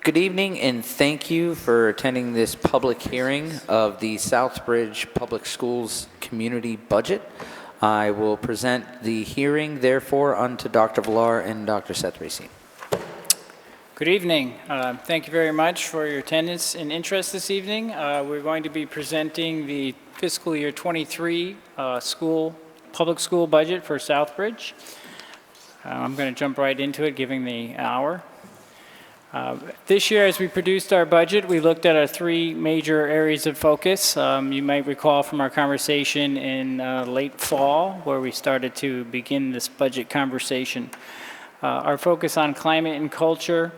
Good evening, and thank you for attending this public hearing of the Southbridge Public Schools Community Budget. I will present the hearing, therefore, unto Dr. Villar and Dr. Seth Racine. Good evening. Thank you very much for your attendance and interest this evening. We're going to be presenting the fiscal year 23 public school budget for Southbridge. I'm going to jump right into it, giving the hour. This year, as we produced our budget, we looked at our three major areas of focus. You might recall from our conversation in late fall, where we started to begin this budget conversation. Our focus on climate and culture,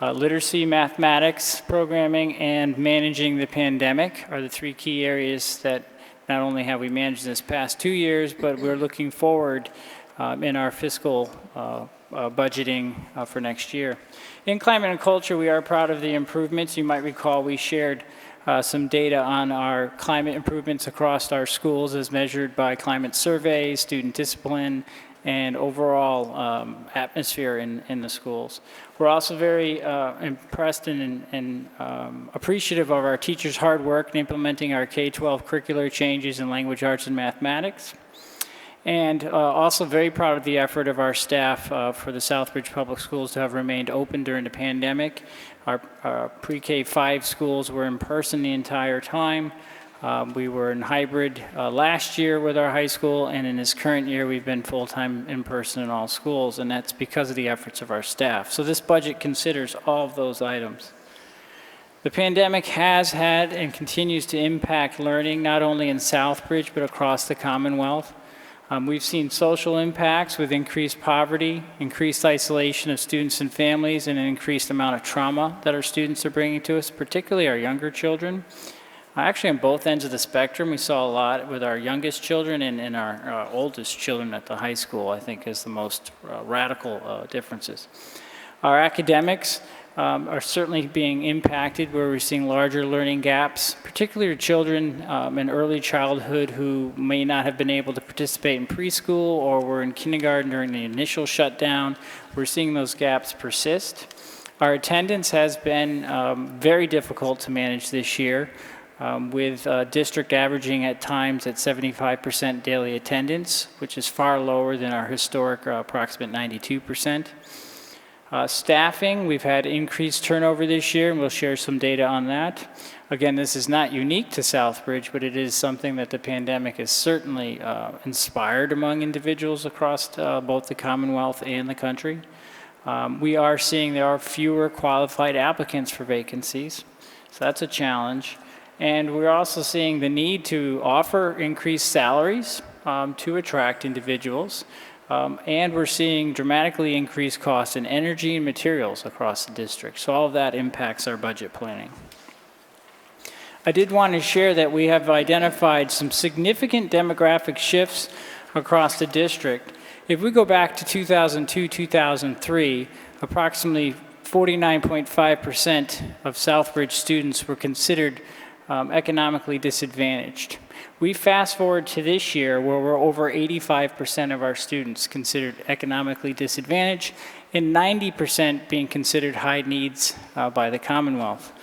literacy, mathematics, programming, and managing the pandemic are the three key areas that not only have we managed this past 2 years, but we're looking forward in our fiscal budgeting for next year. In climate and culture, we are proud of the improvements. You might recall we shared some data on our climate improvements across our schools as measured by climate surveys, student discipline, and overall atmosphere in the schools. We're also very impressed and appreciative of our teachers' hard work in implementing our K-12 curricular changes in language arts and mathematics. And also very proud of the effort of our staff for the Southbridge Public Schools to have remained open during the pandemic. Our pre-K 5 schools were in person the entire time. We were in hybrid last year with our high school, and in this current year we've been full-time in person in all schools, and that's because of the efforts of our staff. So this budget considers all of those items. The pandemic has had and continues to impact learning not only in Southbridge but across the Commonwealth. We've seen social impacts with increased poverty, increased isolation of students and families, and an increased amount of trauma that our students are bringing to us, particularly our younger children. Actually, on both ends of the spectrum, we saw a lot with our youngest children and our oldest children at the high school, I think, is the most radical differences. Our academics are certainly being impacted where we're seeing larger learning gaps, particularly children in early childhood who may not have been able to participate in preschool or were in kindergarten during the initial shutdown. We're seeing those gaps persist. Our attendance has been very difficult to manage this year, with district averaging at times at 75% daily attendance, which is far lower than our historic approximate 92%. Staffing, we've had increased turnover this year, and we'll share some data on that. Again, this is not unique to Southbridge, but it is something that the pandemic has certainly inspired among individuals across both the Commonwealth and the country. We are seeing there are fewer qualified applicants for vacancies, so that's a challenge. And we're also seeing the need to offer increased salaries to attract individuals. And we're seeing dramatically increased costs in energy and materials across the district. So all of that impacts our budget planning. I did want to share that we have identified some significant demographic shifts across the district. If we go back to 2002, 2003, approximately 49.5% of Southbridge students were considered economically disadvantaged. We fast forward to this year where we're over 85% of our students considered economically disadvantaged and 90% being considered high needs by the Commonwealth.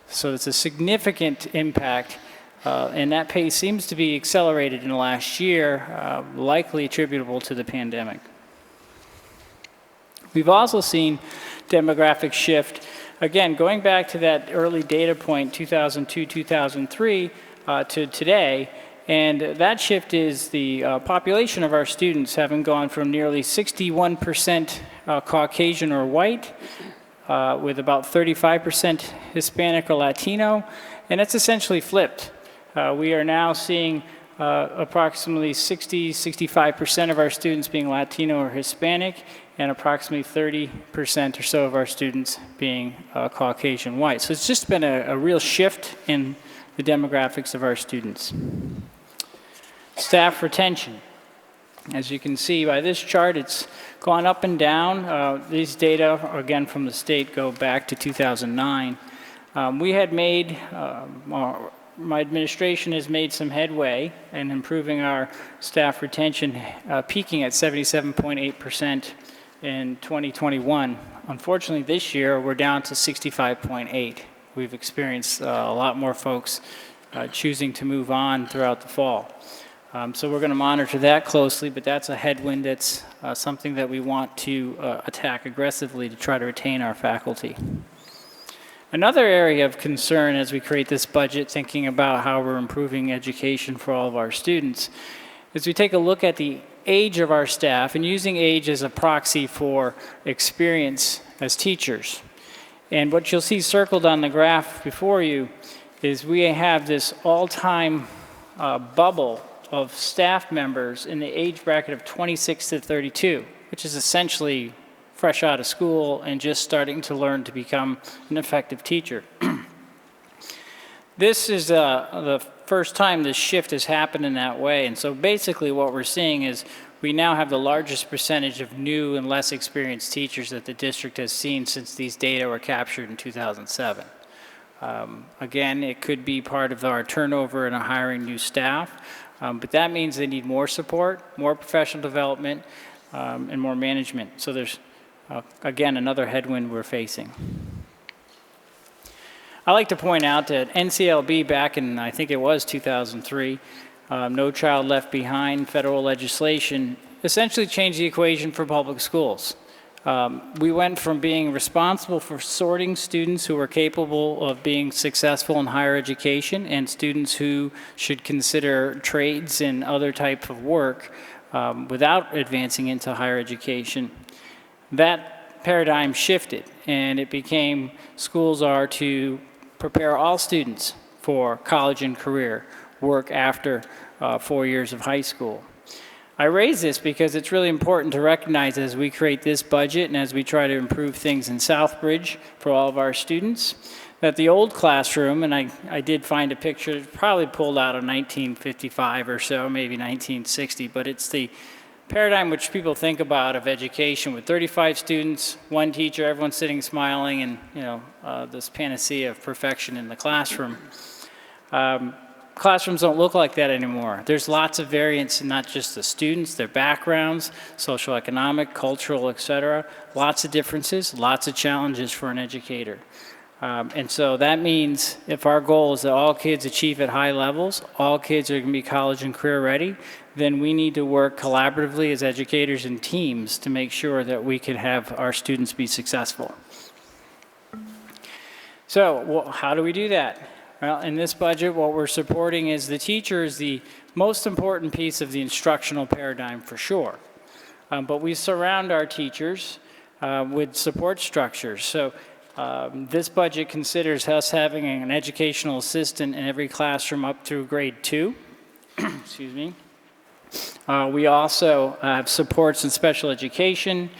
So it's a significant impact, and that pace seems to be accelerated in the last year, likely attributable to the pandemic. We've also seen demographic shift, again, going back to that early data point, 2002, 2003, to today, and that shift is the population of our students having gone from nearly 61% Caucasian or white, with about 35% Hispanic or Latino, and it's essentially flipped. We are now seeing approximately 65% of our students being Latino or Hispanic, and approximately 30% or so of our students being Caucasian white. So it's just been a real shift in the demographics of our students. Staff retention. As you can see by this chart, it's gone up and down. These data, again from the state, go back to 2009. We had made, my administration has made some headway in improving our staff retention, peaking at 77.8% in 2021. Unfortunately, this year, we're down to 65.8. We've experienced a lot more folks choosing to move on throughout the fall. So we're going to monitor that closely, but that's a headwind that's something that we want to attack aggressively to try to retain our faculty. Another area of concern as we create this budget, thinking about how we're improving education for all of our students, is we take a look at the age of our staff and using age as a proxy for experience as teachers. And what you'll see circled on the graph before you is we have this all-time bubble of staff members in the age bracket of 26 to 32, which is essentially fresh out of school and just starting to learn to become an effective teacher. This is the first time this shift has happened in that way, and so basically what we're seeing is we now have the largest percentage of new and less experienced teachers that the district has seen since these data were captured in 2007. Again, it could be part of our turnover and hiring new staff, but that means they need more support, more professional development, and more management. So there's, again, another headwind we're facing. I like to point out that NCLB back in, I think it was 2003, No Child Left Behind federal legislation essentially changed the equation for public schools. We went from being responsible for sorting students who were capable of being successful in higher education and students who should consider trades and other type of work without advancing into higher education. That paradigm shifted, and it became schools are to prepare all students for college and career work after 4 years of high school. I raise this because it's really important to recognize as we create this budget and as we try to improve things in Southbridge for all of our students, that the old classroom, and I did find a picture, probably pulled out of 1955 or so, maybe 1960, but it's the paradigm which people think about of education with 35 students, one teacher, everyone sitting smiling, and this panacea of perfection in the classroom. Classrooms don't look like that anymore. There's lots of variance in not just the students, their backgrounds, social, economic, cultural, et cetera. Lots of differences, lots of challenges for an educator. And so that means if our goal is that all kids achieve at high levels, all kids are going to be college and career ready, then we need to work collaboratively as educators and teams to make sure that we can have our students be successful. So how do we do that? Well, in this budget, what we're supporting is the teacher is the most important piece of the instructional paradigm for sure. But we surround our teachers with support structures. So this budget considers us having an educational assistant in every classroom up through grade 2. Excuse me. We also have supports in special education.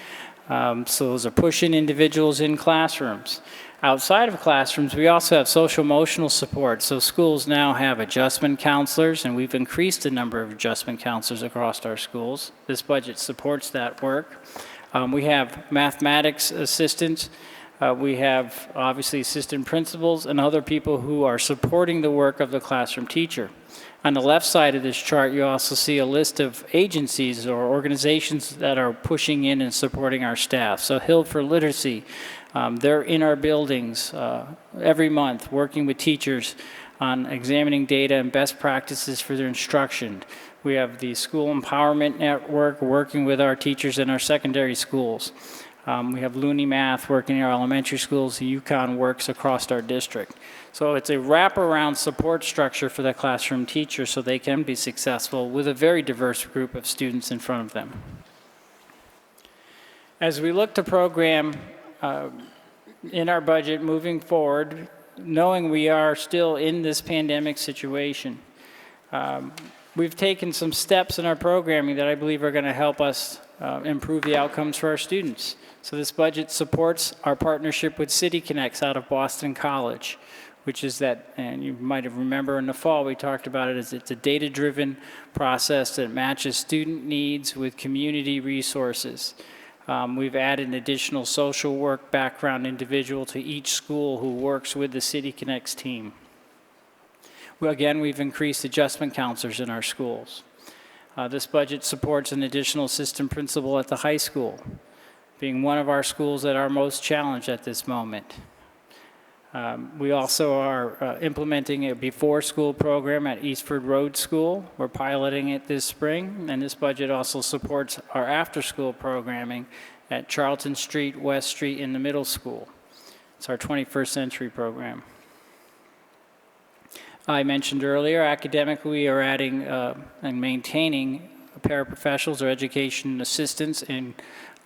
So those are push-in individuals in classrooms. Outside of classrooms, we also have social emotional support. So schools now have adjustment counselors, and we've increased the number of adjustment counselors across our schools. This budget supports that work. We have mathematics assistants. We have obviously assistant principals and other people who are supporting the work of the classroom teacher. On the left side of this chart, you also see a list of agencies or organizations that are pushing in and supporting our staff. So Hill for Literacy, they're in our buildings every month working with teachers on examining data and best practices for their instruction. We have the School Empowerment Network working with our teachers in our secondary schools. We have Looney Math working in our elementary schools. The Yukon works across our district. So it's a wraparound support structure for the classroom teacher so they can be successful with a very diverse group of students in front of them. As we look to program in our budget moving forward, knowing we are still in this pandemic situation, we've taken some steps in our programming that I believe are going to help us improve the outcomes for our students. So this budget supports our partnership with City Connects out of Boston College, which is that, and you might have remember in the fall we talked about it, as it's a data-driven process that matches student needs with community resources. We've added an additional social work background individual to each school who works with the City Connects team. Well, again, we've increased adjustment counselors in our schools. This budget supports an additional assistant principal at the high school. being one of our schools that are most challenged at this moment. We also are implementing a before-school program at Eastford Road School. We're piloting it this spring, and this budget also supports our after-school programming at Charlton Street, West Street, in the middle school. It's our 21st century program. I mentioned earlier, academically, we are adding and maintaining paraprofessionals or education assistants in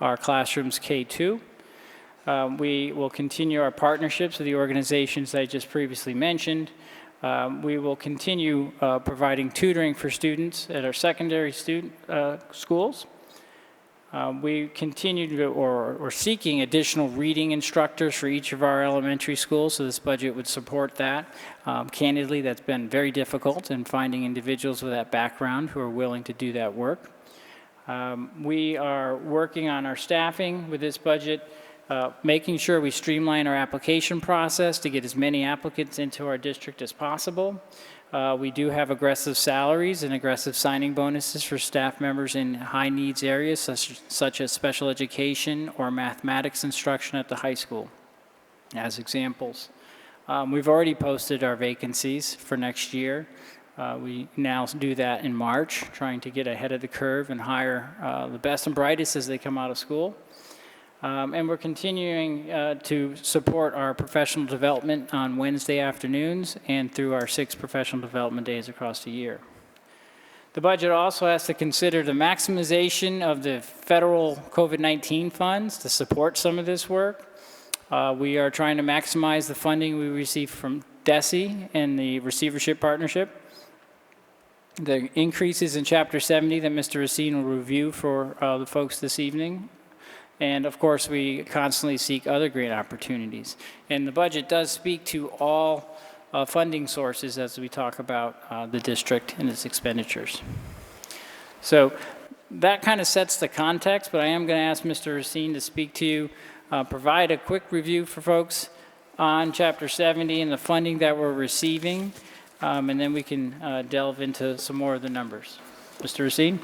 our classrooms K-2. We will continue our partnerships with the organizations that I just previously mentioned. We will continue providing tutoring for students at our secondary schools. We continue to, or seeking additional reading instructors for each of our elementary schools, so this budget would support that. Candidly, that's been very difficult in finding individuals with that background who are willing to do that work. We are working on our staffing with this budget, making sure we streamline our application process to get as many applicants into our district as possible. We do have aggressive salaries and aggressive signing bonuses for staff members in high needs areas such as special education or mathematics instruction at the high school, as examples. We've already posted our vacancies for next year. We now do that in March, trying to get ahead of the curve and hire the best and brightest as they come out of school. And we're continuing to support our professional development on Wednesday afternoons and through our 6 professional development days across the year. The budget also has to consider the maximization of the federal COVID-19 funds to support some of this work. We are trying to maximize the funding we receive from DESE and the receivership partnership. The increases in Chapter 70 that Mr. Racine will review for the folks this evening. And of course, we constantly seek other grant opportunities. And the budget does speak to all funding sources as we talk about the district and its expenditures. So that kind of sets the context, but I am going to ask Mr. Racine to speak to you, provide a quick review for folks on Chapter 70 and the funding that we're receiving, and then we can delve into some more of the numbers. Mr. Racine?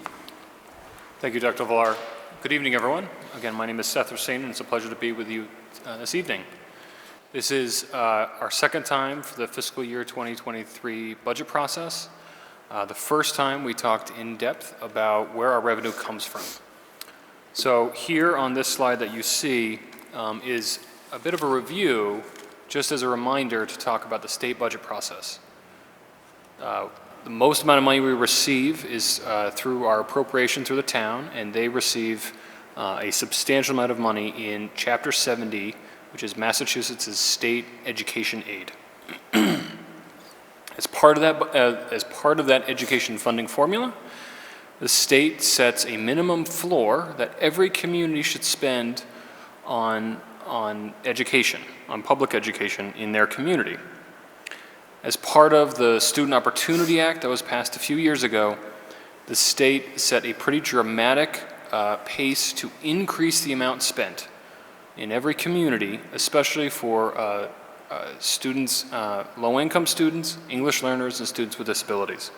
Thank you, Dr. Villar. Good evening, everyone. Again, my name is Seth Racine, and it's a pleasure to be with you this evening. This is our second time for the fiscal year 2023 budget process. The first time we talked in depth about where our revenue comes from. So here on this slide that you see is a bit of a review, just as a reminder to talk about the state budget process. The most amount of money we receive is through our appropriation through the town, and they receive a substantial amount of money in Chapter 70, which is Massachusetts' state education aid. As part of that education funding formula, the state sets a minimum floor that every community should spend on education, on public education in their community. As part of the Student Opportunity Act that was passed a few years ago, the state set a pretty dramatic pace to increase the amount spent in every community, especially for students, low-income students, English learners, and students with disabilities.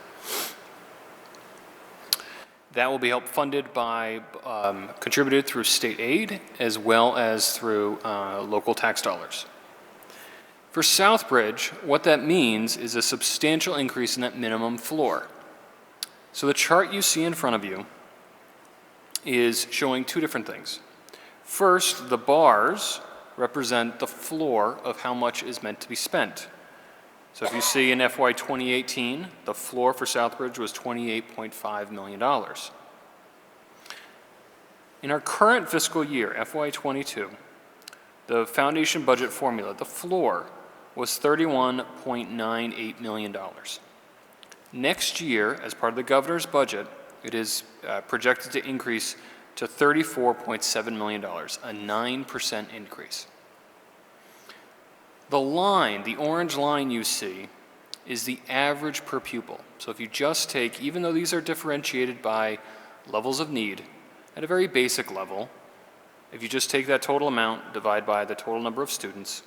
That will be helped funded by, contributed through state aid as well as through local tax dollars. For Southbridge, what that means is a substantial increase in that minimum floor. So the chart you see in front of you is showing two different things. First, the bars represent the floor of how much is meant to be spent. So if you see in FY 2018, the floor for Southbridge was $28.5 million. In our current fiscal year, FY 22, the foundation budget formula, the floor, was $31.98 million. Next year, as part of the governor's budget, it is projected to increase to $34.7 million, a 9% increase. The line, the orange line you see, is the average per pupil. So if you just take, even though these are differentiated by levels of need, at a very basic level, if you just take that total amount, divide by the total number of students,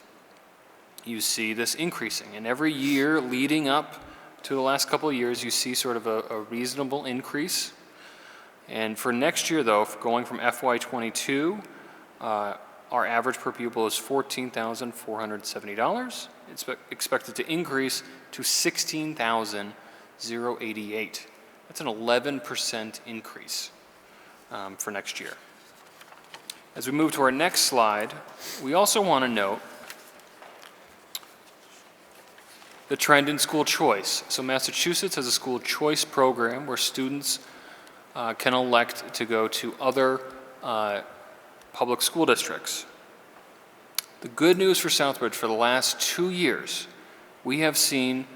you see this increasing. And every year leading up to the last couple of years, you see sort of a reasonable increase. And for next year, though, going from FY 22 our average per pupil is $14,470. It's expected to increase to $16,088. That's an 11% increase for next year. As we move to our next slide, we also want to note the trend in school choice. So Massachusetts has a school choice program where students can elect to go to other public school districts. The good news for Southbridge, for the last 2 years, we have seen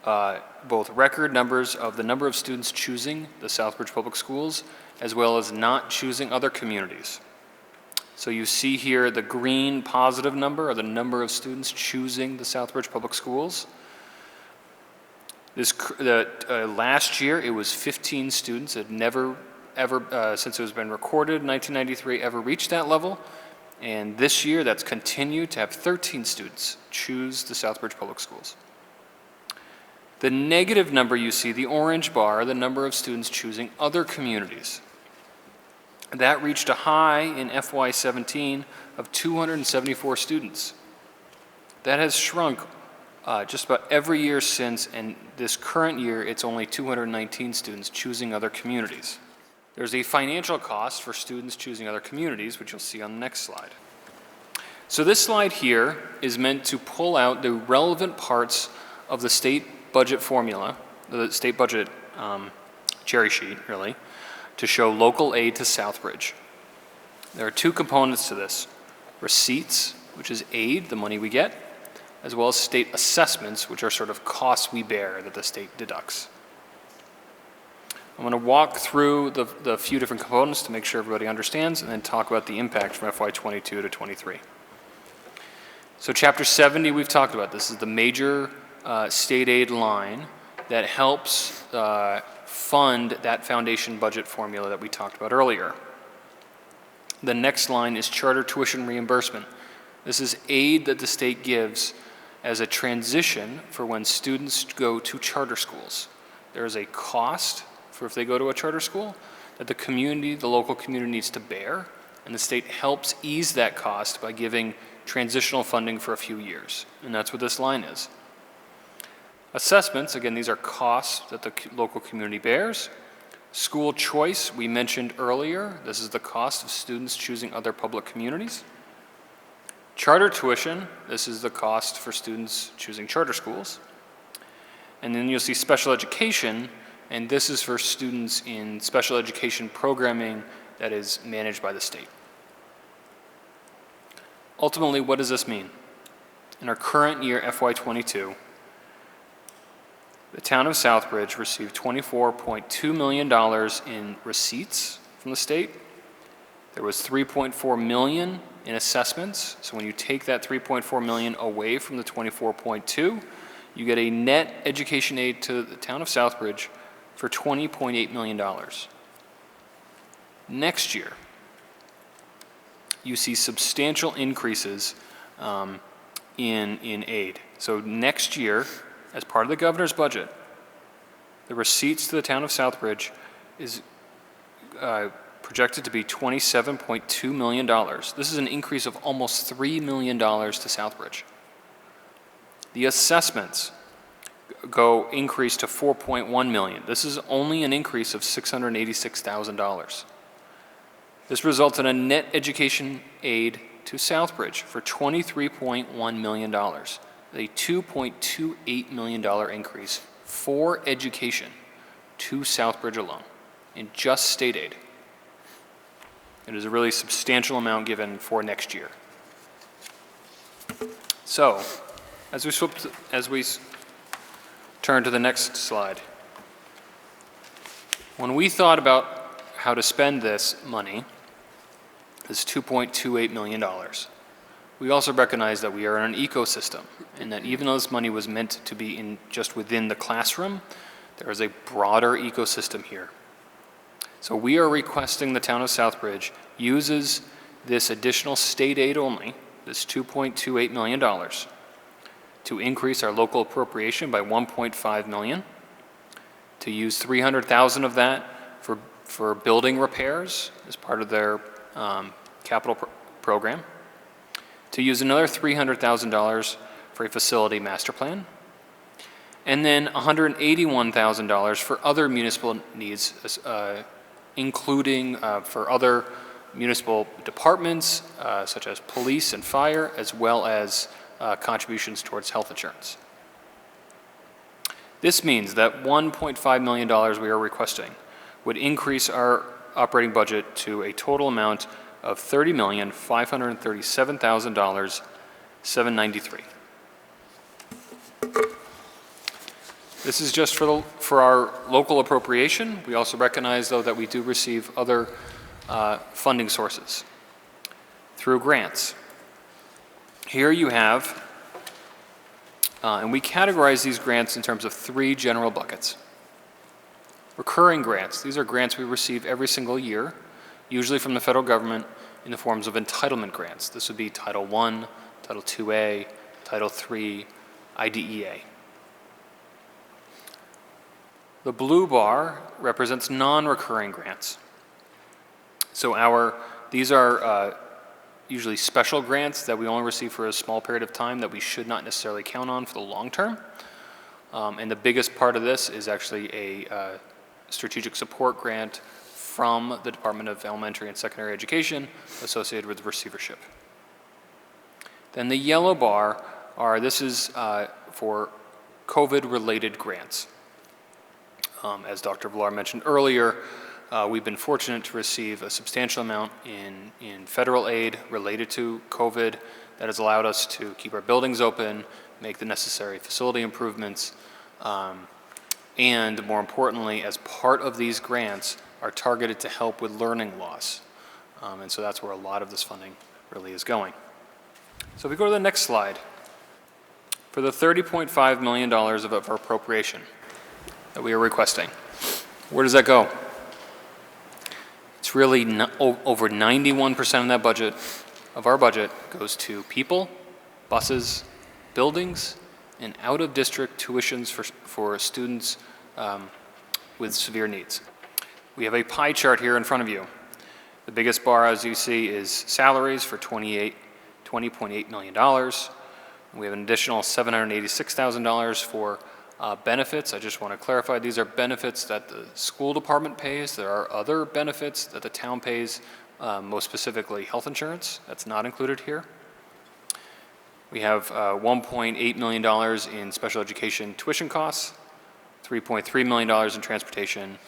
both record numbers of the number of students choosing the Southbridge Public Schools, as well as not choosing other communities. So you see here the green positive number, or the number of students choosing the Southbridge Public Schools. Last year, it was 15 students that never, ever, since it has been recorded in 1993, ever reached that level. And this year, that's continued to have 13 students choose the Southbridge Public Schools. The negative number you see, the orange bar, the number of students choosing other communities. That reached a high in FY17 of 274 students. That has shrunk just about every year since, and this current year, it's only 219 students choosing other communities. There's a financial cost for students choosing other communities, which you'll see on the next slide. So this slide here is meant to pull out the relevant parts of the state budget formula, the state budget cherry sheet, really, to show local aid to Southbridge. There are two components to this: receipts, which is aid, the money we get, as well as state assessments, which are sort of costs we bear that the state deducts. I'm going to walk through the few different components to make sure everybody understands, and then talk about the impact from FY22 to 23. So Chapter 70 we've talked about. This is the major state aid line that helps fund that foundation budget formula that we talked about earlier. The next line is charter tuition reimbursement. This is aid that the state gives as a transition for when students go to charter schools. There is a cost for if they go to a charter school that the community, the local community, needs to bear, and the state helps ease that cost by giving transitional funding for a few years, and that's what this line is. Assessments, again, these are costs that the local community bears. School choice, we mentioned earlier, this is the cost of students choosing other public communities. Charter tuition, this is the cost for students choosing charter schools. And then you'll see special education, and this is for students in special education programming that is managed by the state. Ultimately, what does this mean? In our current year, FY22, the town of Southbridge received $24.2 million in receipts from the state. There was $3.4 million in assessments. So when you take that $3.4 million away from the $24.2, you get a net education aid to the town of Southbridge for $20.8 million. Next year, you see substantial increases in aid. So next year, as part of the governor's budget, the receipts to the town of Southbridge is projected to be $27.2 million. This is an increase of almost $3 million to Southbridge. The assessments increase to $4.1 million. This is only an increase of $686,000. This results in a net education aid to Southbridge for $23.1 million, a $2.28 million increase for education to Southbridge alone in just state aid. It is a really substantial amount given for next year. So, as we turn to the next slide, when we thought about how to spend this money, this $2.28 million, we also recognize that we are in an ecosystem, and that even though this money was meant to be just within the classroom, there is a broader ecosystem here. So we are requesting the town of Southbridge uses this additional state aid only, this $2.28 million, to increase our local appropriation by $1.5 million, to use $300,000 of that for building repairs as part of their capital program, to use another $300,000 for a facility master plan, and then $181,000 for other municipal needs, including for other municipal departments, such as police and fire, as well as contributions towards health insurance. This means that $1.5 million we are requesting would increase our operating budget to a total amount of $30,537,793. This is just for our local appropriation. We also recognize, though, that we do receive other funding sources through grants. Here you have, and we categorize these grants in terms of 3 general buckets. Recurring grants. These are grants we receive every single year, usually from the federal government in the forms of entitlement grants. This would be Title I, Title IIA, Title III, IDEA. The blue bar represents non-recurring grants. So these are usually special grants that we only receive for a small period of time that we should not necessarily count on for the long term. And the biggest part of this is actually a strategic support grant from the Department of Elementary and Secondary Education associated with receivership. Then the yellow bar this is for COVID-related grants. As Dr. Villar mentioned earlier, we've been fortunate to receive a substantial amount in federal aid related to COVID that has allowed us to keep our buildings open, make the necessary facility improvements, and more importantly, as part of these grants, are targeted to help with learning loss. And so that's where a lot of this funding really is going. So if we go to the next slide, for the $30.5 million of our appropriation that we are requesting, where does that go? It's really over 91% of that budget, of our budget, goes to people, buses, buildings, and out-of-district tuitions for students with severe needs. We have a pie chart here in front of you. The biggest bar, as you see, is salaries for $20.8 million. We have an additional $786,000 for benefits. I just want to clarify, these are benefits that the school department pays. There are other benefits that the town pays, most specifically health insurance. That's not included here. We have $1.8 million in special education tuition costs, $3.3 million in transportation,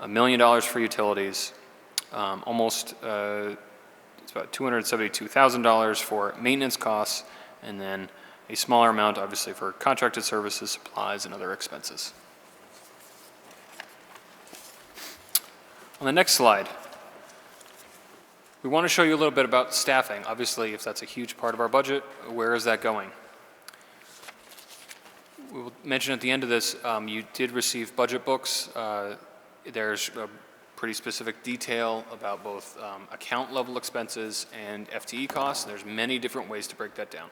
$1 million for utilities, it's about $272,000 for maintenance costs, and then a smaller amount, obviously, for contracted services, supplies, and other expenses. On the next slide, we want to show you a little bit about staffing. Obviously, if that's a huge part of our budget, where is that going? We will mention at the end of this, you did receive budget books. There's a pretty specific detail about both account level expenses and FTE costs. There's many different ways to break that down.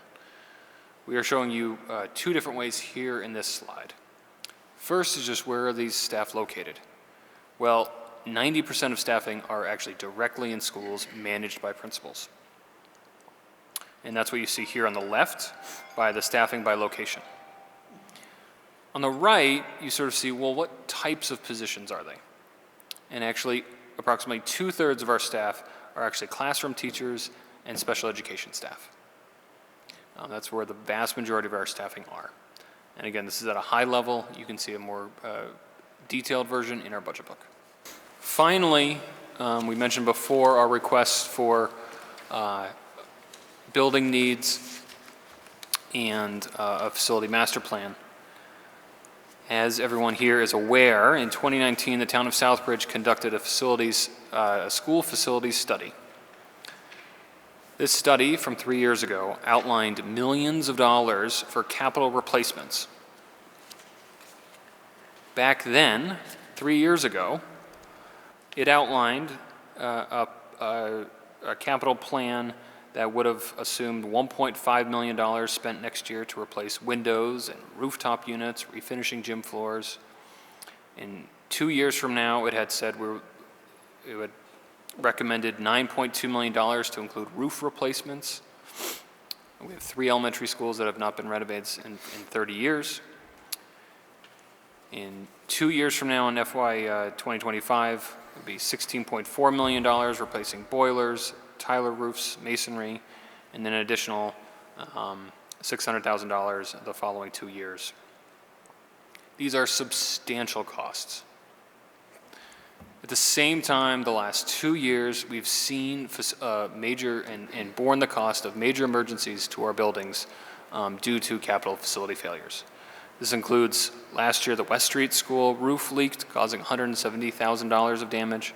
We are showing you 2 different ways here in this slide. First is just, where are these staff located? Well, 90% of staffing are actually directly in schools managed by principals. And that's what you see here on the left by the staffing by location. On the right, you sort of see, well, what types of positions are they? And actually, approximately 2/3 of our staff are actually classroom teachers and special education staff. That's where the vast majority of our staffing are. And again, this is at a high level. You can see a more detailed version in our budget book. Finally, we mentioned before our requests for building needs and a facility master plan. As everyone here is aware, in 2019, the town of Southbridge conducted a school facilities study. This study from 3 years ago outlined millions of dollars for capital replacements. Back then, 3 years ago, it outlined a capital plan that would have assumed $1.5 million spent next year to replace windows and rooftop units, refinishing gym floors. And 2 years from now, it had said it would recommended $9.2 million to include roof replacements. We have 3 elementary schools that have not been renovated in 30 years. In 2 years from now, in FY 2025, it would be $16.4 million replacing boilers, tile roofs, masonry, and then an additional $600,000 the following 2 years. These are substantial costs. At the same time, the last 2 years, we've seen major and borne the cost of major emergencies to our buildings due to capital facility failures. This includes last year the West Street School roof leaked, causing $170,000 of damage,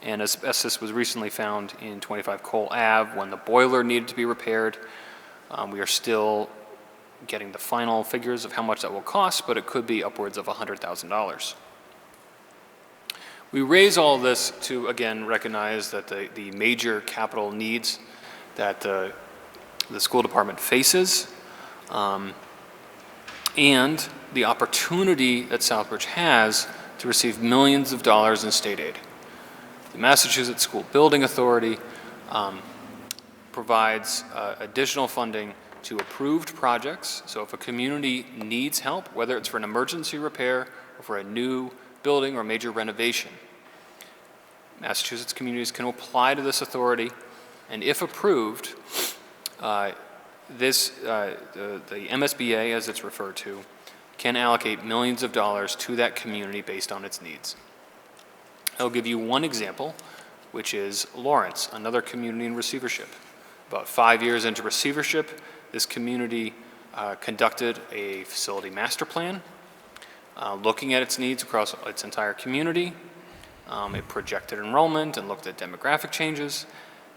and asbestos was recently found in 25 Cole Ave when the boiler needed to be repaired. We are still getting the final figures of how much that will cost, but it could be upwards of $100,000. We raise all this to, again, recognize that the major capital needs that the school department faces, and the opportunity that Southbridge has to receive millions of dollars in state aid. The Massachusetts School Building Authority provides additional funding to approved projects. So if a community needs help, whether it's for an emergency repair or for a new building or major renovation, Massachusetts communities can apply to this authority, and if approved, the MSBA, as it's referred to, can allocate millions of dollars to that community based on its needs. I'll give you one example, which is Lawrence, another community in receivership. About 5 years into receivership, this community conducted a facility master plan, looking at its needs across its entire community. It projected enrollment and looked at demographic changes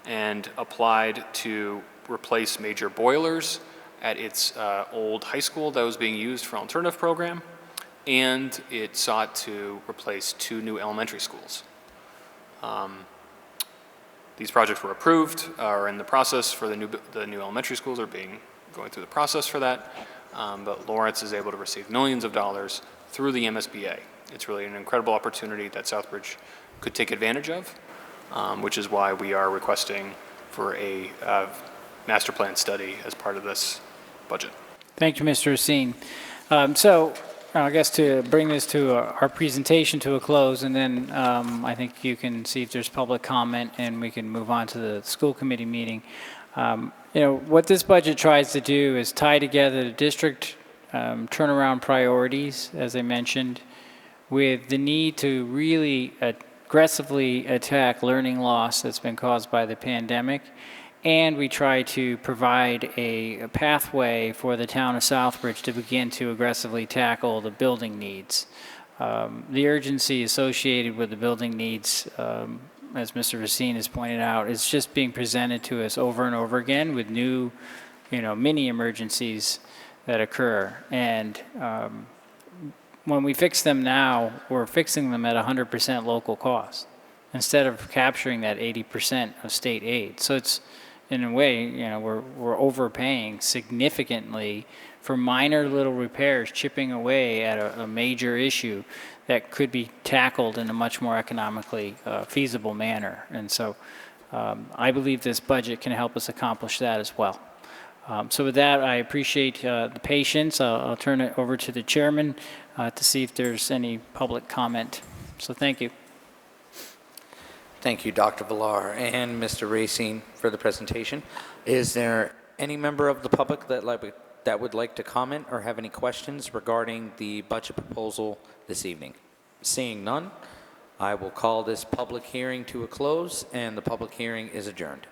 and applied to replace major boilers at its old high school that was being used for an alternative program, and it sought to replace 2 new elementary schools. These projects were approved, are in the process for the new elementary schools, going through the process for that, but Lawrence is able to receive millions of dollars through the MSBA. It's really an incredible opportunity that Southbridge could take advantage of, which is why we are requesting for a master plan study as part of this budget. Thank you, Mr. Racine. So I guess to bring this to our presentation to a close, and then I think you can see if there's public comment and we can move on to the school committee meeting. What this budget tries to do is tie together the district turnaround priorities, as I mentioned, with the need to really aggressively attack learning loss that's been caused by the pandemic. And we try to provide a pathway for the town of Southbridge to begin to aggressively tackle the building needs. The urgency associated with the building needs, as Mr. Racine has pointed out, is just being presented to us over and over again with new, mini emergencies that occur. And when we fix them now, we're fixing them at 100% local cost instead of capturing that 80% of state aid. So it's, in a way, we're overpaying significantly for minor little repairs, chipping away at a major issue that could be tackled in a much more economically feasible manner. And so I believe this budget can help us accomplish that as well. So with that, I appreciate the patience. I'll turn it over to the chairman to see if there's any public comment. So thank you. Thank you, Dr. Villar and Mr. Racine, for the presentation. Is there any member of the public that would like to comment or have any questions regarding the budget proposal this evening? Seeing none, I will call this public hearing to a close, and the public hearing is adjourned.